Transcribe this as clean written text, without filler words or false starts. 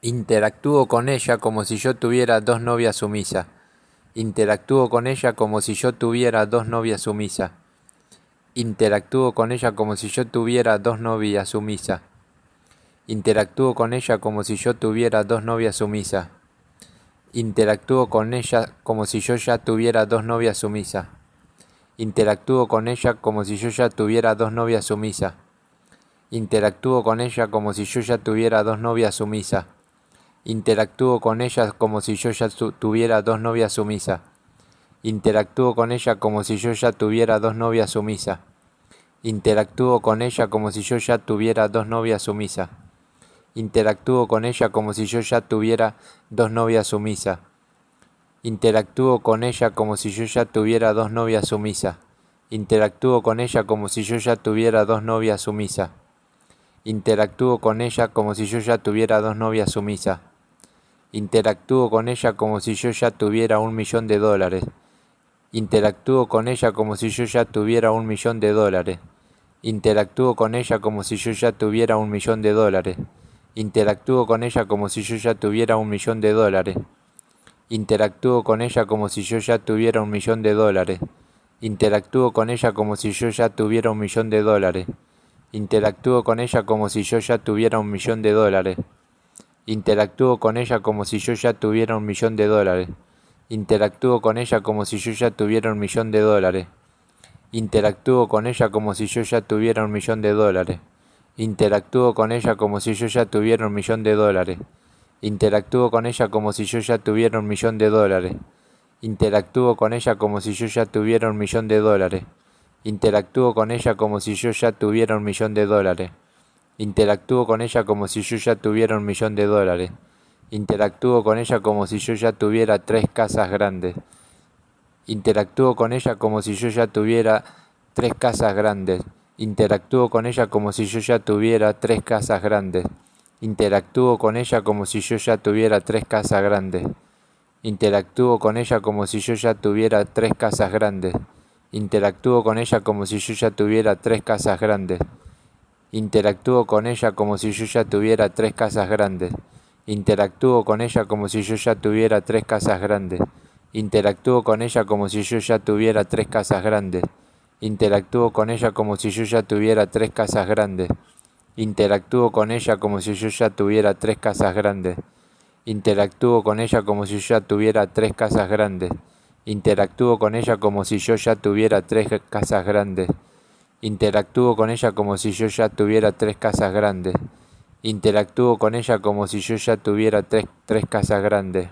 Interactúo con ella como si yo tuviera dos novias sumisas. Interactúo con ella como si yo tuviera dos novias sumisas. Interactúo con ella como si yo tuviera dos novias sumisas. Interactúo con ella como si yo tuviera dos novias sumisas. Interactúo con ella como si yo ya tuviera dos novias sumisas. Interactúo con ella como si yo ya tuviera dos novias sumisas. Interactúo con ella como si yo ya tuviera dos novias sumisas. Interactúo con ella como si yo ya tuviera dos novias sumisas. Interactúo con ella como si yo ya tuviera dos novias sumisas. Interactúo con ella como si yo ya tuviera dos novias sumisas. Interactúo con ella como si yo ya tuviera dos novias sumisas. Interactúo con ella como si yo ya tuviera dos novias sumisas. Interactúo con ella como si yo ya tuviera dos novias sumisas. Interactúo con ella como si yo ya tuviera dos novias sumisas. Interactúo con ella como si yo ya tuviera $1.000.000. Interactúo con ella como si yo ya tuviera $1.000.000. Interactúo con ella como si yo ya tuviera $1.000.000. Interactúo con ella como si yo ya tuviera $1.000.000. Interactúo con ella como si yo ya tuviera $1.000.000. Interactúo con ella como si yo ya tuviera $1.000.000. Interactúo con ella como si yo ya tuviera $1.000.000. Interactúo con ella como si yo ya tuviera $1.000.000. Interactúo con ella como si yo ya tuviera $1.000.000. Interactúo con ella como si yo ya tuviera $1.000.000. Interactúo con ella como si yo ya tuviera $1.000.000. Interactúo con ella como si yo ya tuviera $1.000.000. Interactúo con ella como si yo ya tuviera $1.000.000. Interactúo con ella como si yo ya tuviera $1.000.000. Interactúo con ella como si yo ya tuviera $1.000.000. Interactúo con ella como si yo ya tuviera 3 casas grandes. Interactúo con ella como si yo ya tuviera 3 casas grandes. Interactúo con ella como si yo ya tuviera 3 casas grandes. Interactúo con ella como si yo ya tuviera 3 casas grandes. Interactúo con ella como si yo ya tuviera 3 casas grandes. Interactúo con ella como si yo ya tuviera 3 casas grandes. Interactúo con ella como si yo ya tuviera 3 casas grandes. Interactúo con ella como si yo ya tuviera 3 casas grandes. Interactúo con ella como si yo ya tuviera 3 casas grandes. Interactúo con ella como si yo ya tuviera 3 casas grandes. Interactúo con ella como si yo ya tuviera 3 casas grandes. Interactúo con ella como si yo ya tuviera 3 casas grandes. Interactúo con ella como si yo ya tuviera 3 casas grandes. Interactúo con ella como si yo ya tuviera 3 casas grandes. Interactúo con ella como si yo ya tuviera tres casas grandes.